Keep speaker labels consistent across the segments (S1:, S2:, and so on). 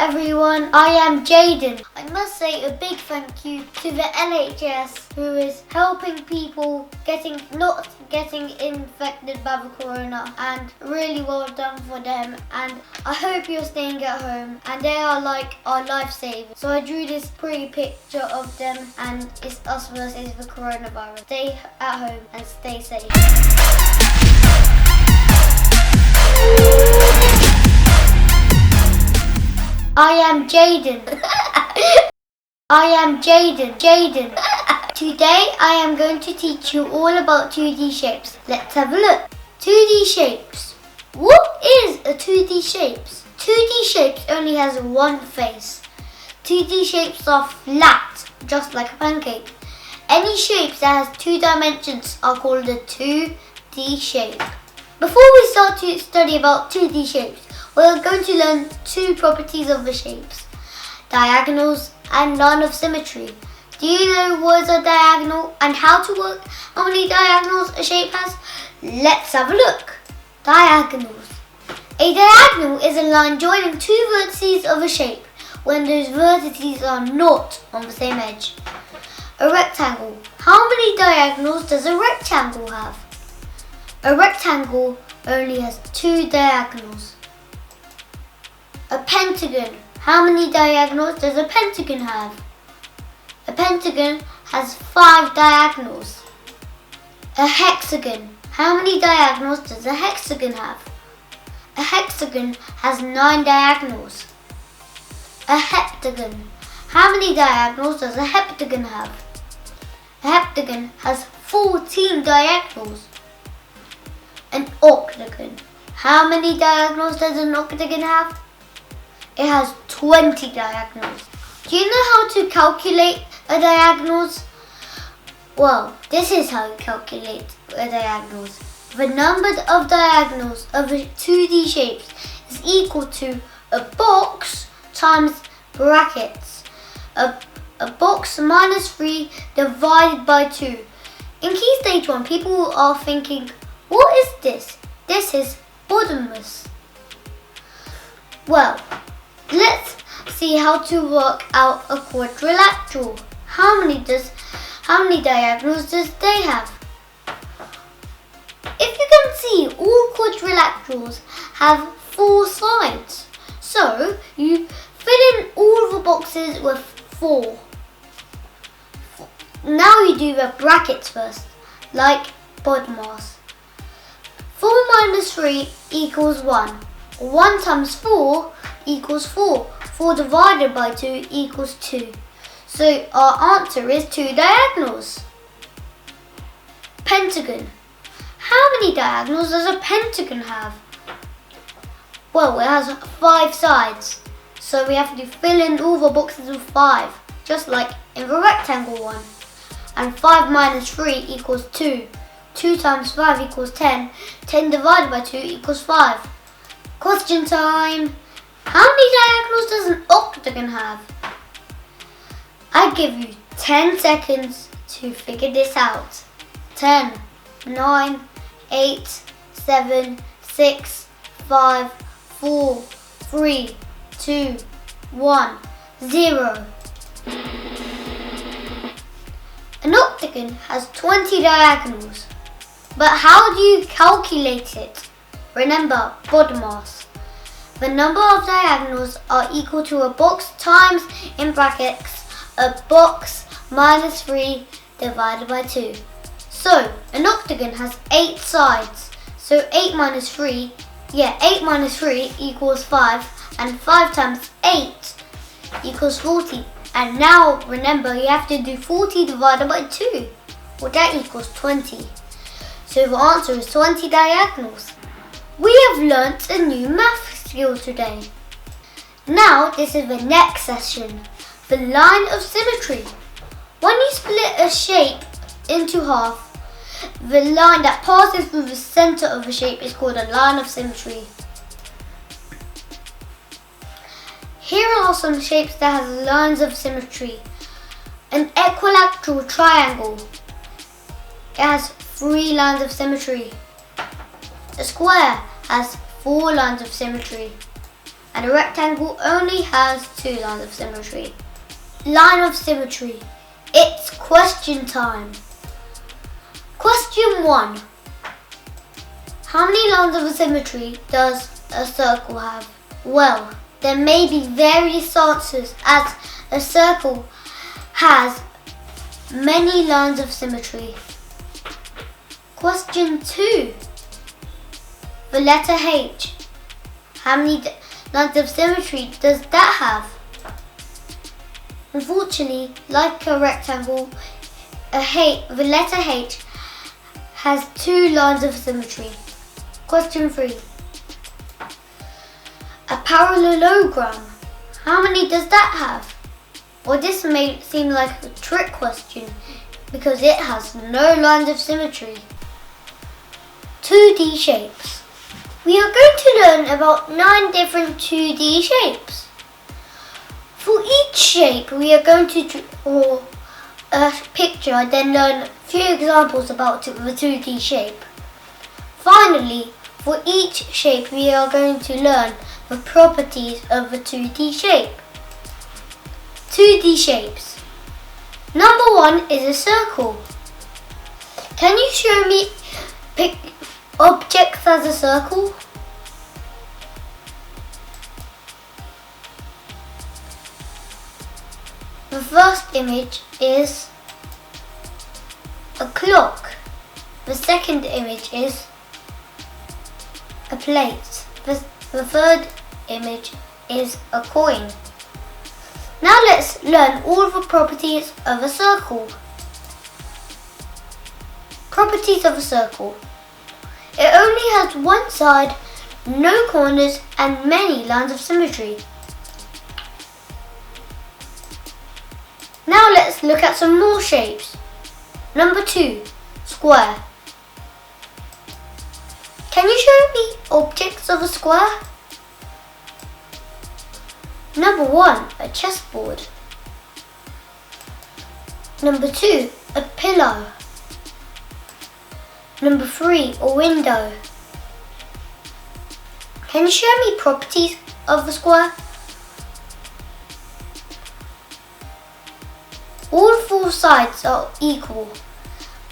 S1: everyone, I am Jayden. I must say a big thank you to the NHS who is helping people not getting infected by the corona, and really well done for them, and I hope you're staying at home, and they are like our lifesavers. So I drew this pretty picture of them, and it's us versus the coronavirus. Stay at home and stay safe. I am Jayden. I am Jayden. Today I am going to teach you all about 2D shapes. Let's have a look. 2D shapes. What is a 2D shapes? 2D shapes only has one face. 2D shapes are flat, just like a pancake. Any shapes that has 2 dimensions are called a 2D shape. Before we start to study about 2D shapes, we're going to learn 2 properties of the shapes: diagonals and line of symmetry. Do you know what is a diagonal and how to work how many diagonals a shape has? Let's have a look. Diagonals. A diagonal is a line joining 2 vertices of a shape when those vertices are not on the same edge. A rectangle. How many diagonals does a rectangle have? A rectangle only has 2 diagonals. A pentagon. How many diagonals does a pentagon have? A pentagon has 5 diagonals. A hexagon. How many diagonals does a hexagon have? A hexagon has 9 diagonals. A heptagon. How many diagonals does a heptagon have? A heptagon has 14 diagonals. An octagon. How many diagonals does an octagon have? It has 20 diagonals. Do you know how to calculate a diagonals? Well, this is how you calculate a diagonals. The number of diagonals of 2D shapes is equal to a box times brackets. A box minus 3 divided by 2. In Key Stage 1, people are thinking, what is this? This is bottomless. Well, let's see how to work out a quadrilateral. How many diagonals does they have? If you can see, all quadrilaterals have 4 sides. So you fill in all the boxes with 4. Now you do the brackets first, like Bouncey. 4 minus 3 equals 1. 1 times 4 equals 4. 4 divided by 2 equals 2. So our answer is 2 diagonals. Pentagon. How many diagonals does a pentagon have? Well, it has 5 sides. So we have to fill in all the boxes with 5, just like in the rectangle one. And 5 minus 3 equals 2. 2 times 5 equals 10. 10 divided by 2 equals 5. Question time. How many diagonals does an octagon have? I give you 10 seconds to figure this out. 10, 9, 8, 7, 6, 5, 4, 3, 2, 1, 0. An octagon has 20 diagonals. But how do you calculate it? Remember, Bouncey. The number of diagonals are equal to a box times, in brackets, a box minus 3 divided by 2. So, an octagon has 8 sides. So 8 minus 3 equals 5, and 5 times 8 equals 40. And now, remember, you have to do 40 divided by 2. Well, that equals 20. So the answer is 20 diagonals. We have learnt a new math skill today. Now this is the next session, the line of symmetry. When you split a shape into half, the line that passes through the center of the shape is called a line of symmetry. Here are some shapes that have lines of symmetry. An equilateral triangle. It has 3 lines of symmetry. A square has 4 lines of symmetry. and a rectangle only has 2 lines of symmetry. Line of symmetry. It's question time. Question 1. How many lines of symmetry does a circle have? Well, there may be various answers as a circle has many lines of symmetry. Question 2. The letter H. How many lines of symmetry does that have? Unfortunately, like a rectangle, the letter H has 2 lines of symmetry. Question 3. A parallelogram. How many does that have? Well, this may seem like a trick question because it has no lines of symmetry. 2D shapes. We are going to learn about 9 different 2D shapes. For each shape, we are going to draw a picture and then learn a few examples about the 2D shape. Finally, for each shape, we are going to learn the properties of the 2D shape. 2D shapes. Number 1 is a circle. Can you show me objects as a circle? The first image is a clock. The second image is a plate. The third image is a coin. Now let's learn all the properties of a circle. Properties of a circle. It only has one side, no corners, and many lines of symmetry. Now let's look at some more shapes. Number 2, square. Can you show me objects of a square? Number 1, a chessboard. Number 2, a pillow. Number 3, a window. Can you show me properties of a square? All 4 sides are equal.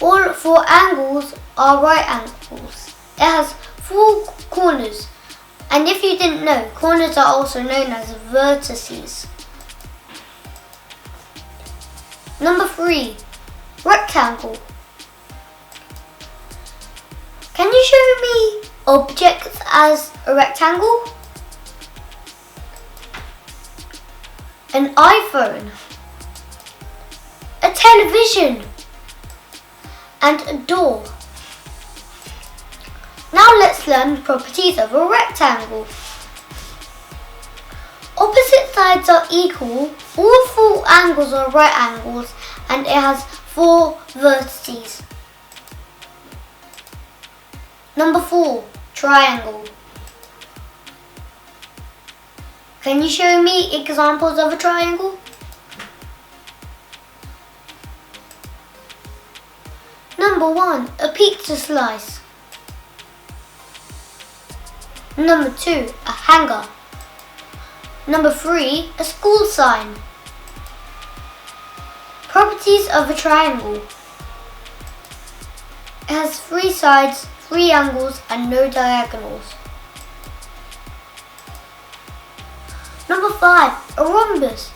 S1: All 4 angles are right angles. It has 4 corners. And if you didn't know, corners are also known as vertices. Number 3, rectangle. Can you show me objects as a rectangle? An iPhone, a television, and a door. Now let's learn the properties of a rectangle. Opposite sides are equal, all 4 angles are right angles, and it has 4 vertices. Number 4, triangle. Can you show me examples of a triangle? Number 1, a pizza slice. Number 2, a hanger. Number 3, a school sign. Properties of a triangle. It has 3 sides, 3 angles, and no diagonals. Number 5, a rhombus.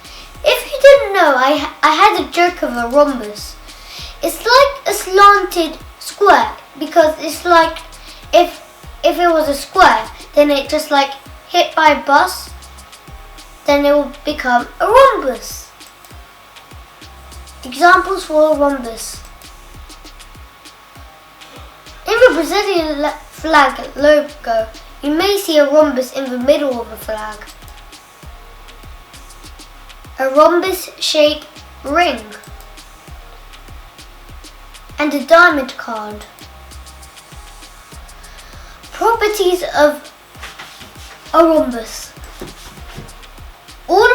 S1: If you didn't know, I had a joke of a rhombus. It's like a slanted square because it's like if it was a square, then it just like hit by a bus, then it will become a rhombus. Examples for a rhombus. In the Brazilian flag logo, you may see a rhombus in the middle of the flag. A rhombus-shaped ring. And a diamond card. Properties of a rhombus. All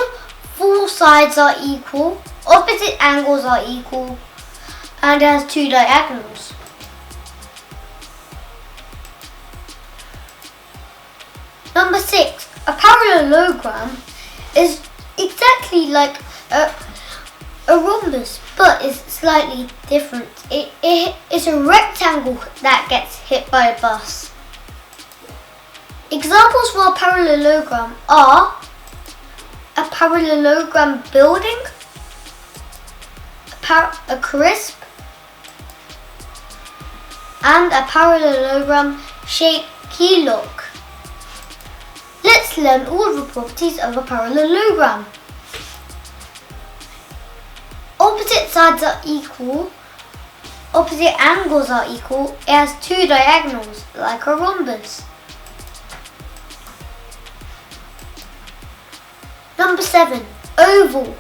S1: 4 sides are equal, opposite angles are equal, and it has 2 diagonals. Number 6, a parallel parallelogram is exactly like a rhombus, but it's slightly different. It's a rectangle that gets hit by a bus. Examples for a parallelogram are a parallelogram building, a crisp, and a parallelogram shaped key lock. Let's learn all the properties of a parallelogram. Opposite sides are equal, opposite angles are equal, it has two diagonals like a rhombus. Number 7, oval.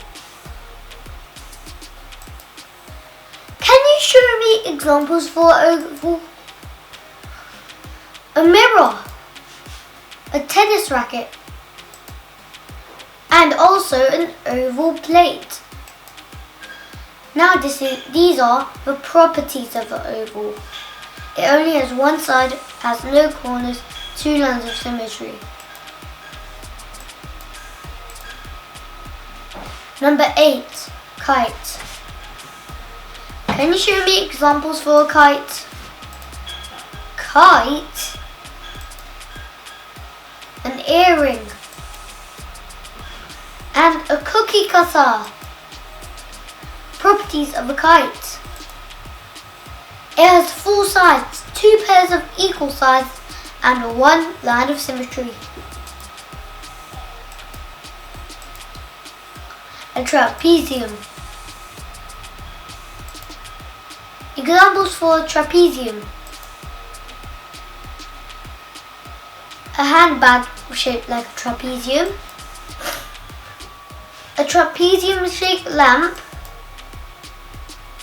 S1: Can you show me examples for oval? A mirror, a tennis racket, and also an oval plate. Now these are the properties of an oval. It only has one side, has no corners, two lines of symmetry. Number 8, kite. Can you show me examples for a kite? Kite, an earring, and a cookie cutter. Properties of a kite. It has 4 sides, 2 pairs of equal sides, and 1 line of symmetry. A trapezium. Examples for a trapezium. A handbag shaped like a trapezium. A trapezium shaped lamp.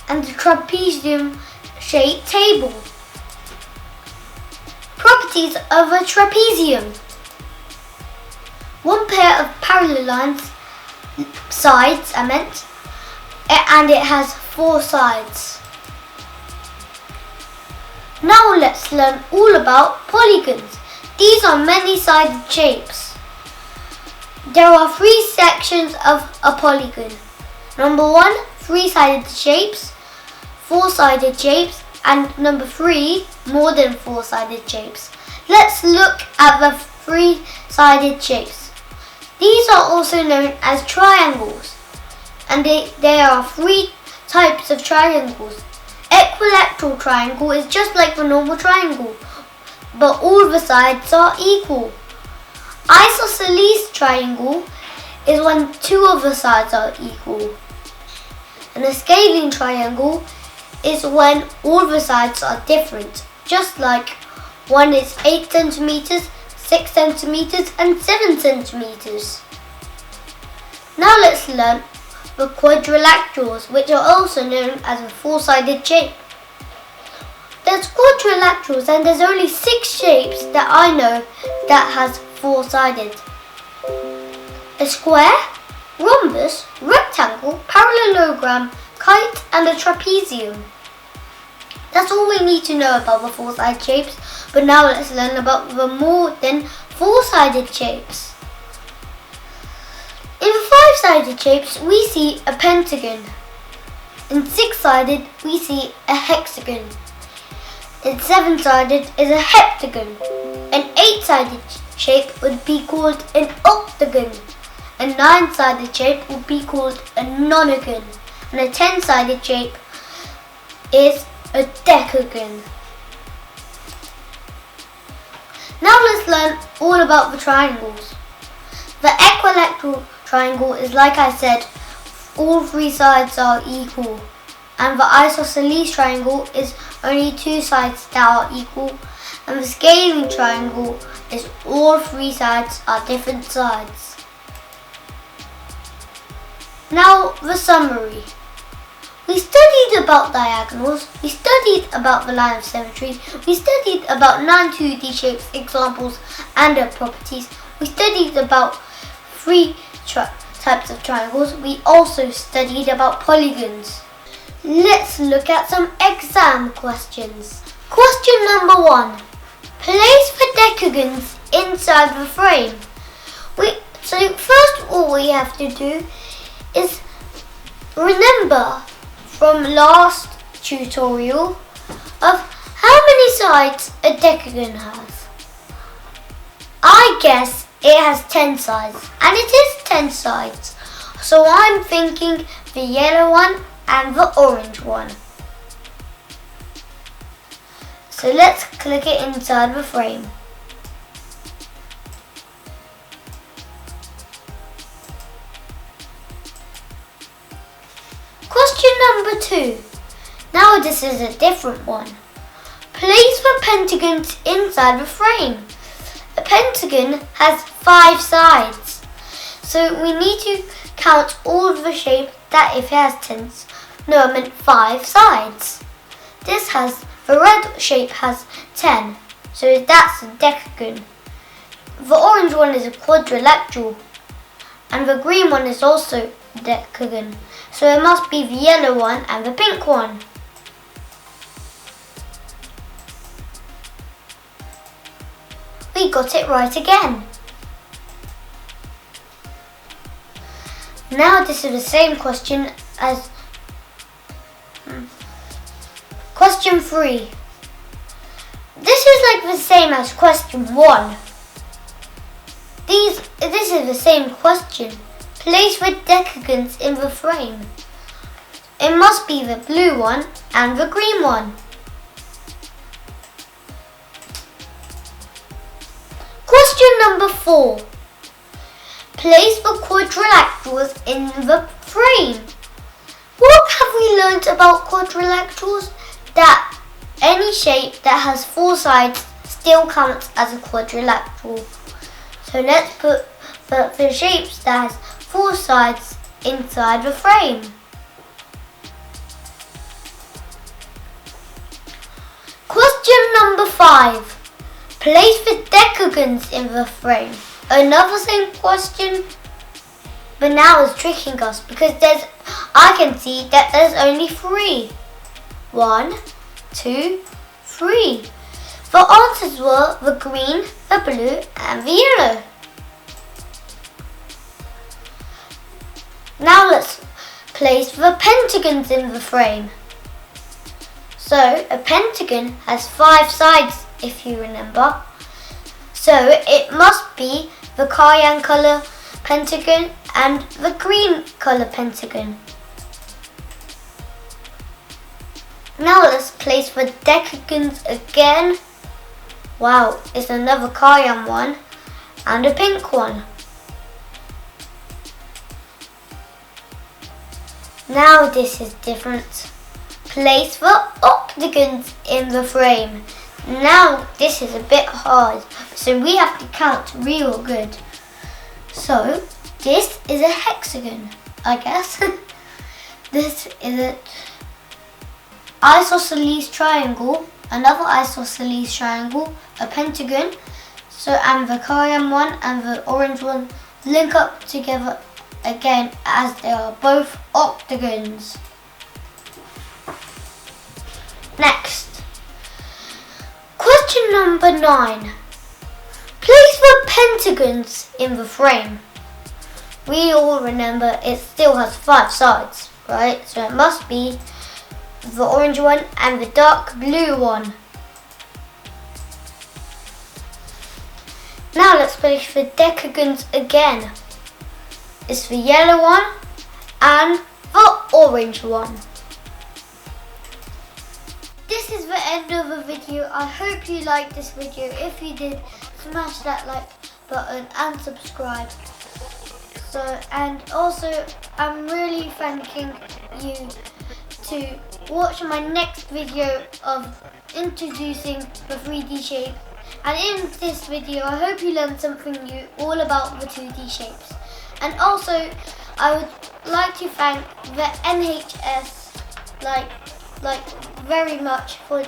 S1: And a trapezium shaped table. Properties of a trapezium. 1 pair of parallel lines, sides and it has 4 sides. Now let's learn all about polygons. These are many-sided shapes. There are 3 sections of a polygon. Number 1, 3-sided shapes, 4-sided shapes, and number 3, more than 4-sided shapes. Let's look at the 3-sided shapes. These are also known as triangles, and there are 3 types of triangles. Equilateral triangle is just like the normal triangle, but all the sides are equal. Isosceles triangle is when 2 of the sides are equal. And a scaling triangle is when all the sides are different, just like one is 8 centimeters, 6 centimeters, and 7 centimeters. Now let's learn the quadrilaterals, which are also known as a 4-sided shape. There's quadrilaterals, and there's only 6 shapes that I know that has 4-sided. A square, rhombus, rectangle, parallelogram, kite, and a trapezium. That's all we need to know about the 4-sided shapes, but now let's learn about the more than 4-sided shapes. In 5-sided shapes, we see a pentagon. In 6-sided, we see a hexagon. In 7-sided is a heptagon. An 8-sided shape would be called an octagon. A 9-sided shape would be called a nonagon. And a 10-sided shape is a decagon. Now let's learn all about the triangles. The equilateral triangle is, like I said, all 3 sides are equal. And the isosceles triangle is only 2 sides that are equal. And the scaling triangle is all 3 sides are different sides. Now the summary. We studied about diagonals, we studied about the line of symmetry, we studied about 9 2D shapes, examples, and their properties. We studied about 3 types of triangles. We also studied about polygons. Let's look at some exam questions. Question number 1. Place the decagons inside the frame. So first of all we have to do is remember from last tutorial of how many sides a decagon has. I guess it has 10 sides, and it is 10 sides. So I'm thinking the yellow one and the orange one. So let's click it inside the frame. Question number 2. Now this is a different one. Place the pentagons inside the frame. A pentagon has 5 sides. So we need to count all of the shape that if it has 5 sides. The red shape has 10, so that's a decagon. The orange one is a quadrilateral, and the green one is also a decagon. So it must be the yellow one and the pink one. We got it right again. Now this is the same question as question 3. This is like the same as question 1. This is the same question. Place the decagons in the frame. It must be the blue one and the green one. Question number 4. Place the quadrilaterals in the frame. What have we learnt about quadrilaterals? That any shape that has 4 sides still counts as a quadrilateral. So let's put the shapes that has 4 sides inside the frame. Question number 5. Place the decagons in the frame. Another same question, but now it's tricking us because I can see that there's only 3. 1, 2, 3. The answers were the green, the blue and the yellow. Now let's place the pentagons in the frame. So a pentagon has 5 sides if you remember. So it must be the cayenne colour pentagon and the green colour pentagon. Now let's place the decagons again. Wow, it's another cayenne one and a pink one. Now this is different. Place the octagons in the frame. Now this is a bit hard, so we have to count real good. So this is a hexagon, I guess. This is an isosceles triangle, another isosceles triangle, a pentagon. So and the cayenne one and the orange one link up together again as they are both octagons. Next, question number 9. Place the pentagons in the frame. We all remember it still has 5 sides, right? So it must be the orange one and the dark blue one. Now let's place the decagons again. It's the yellow one and the orange one. This is the end of the video. I hope you liked this video. If you did, smash that like button and subscribe. And also I'm really thanking you to watch my next video of introducing the 3D shape. And in this video I hope you learned something new all about the 2D shapes. And also I would like to thank the NHS very much for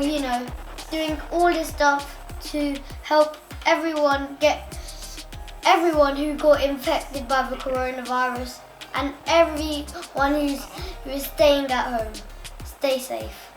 S1: you know doing all this stuff to help everyone who got infected by the coronavirus and everyone who is staying at home. Stay safe.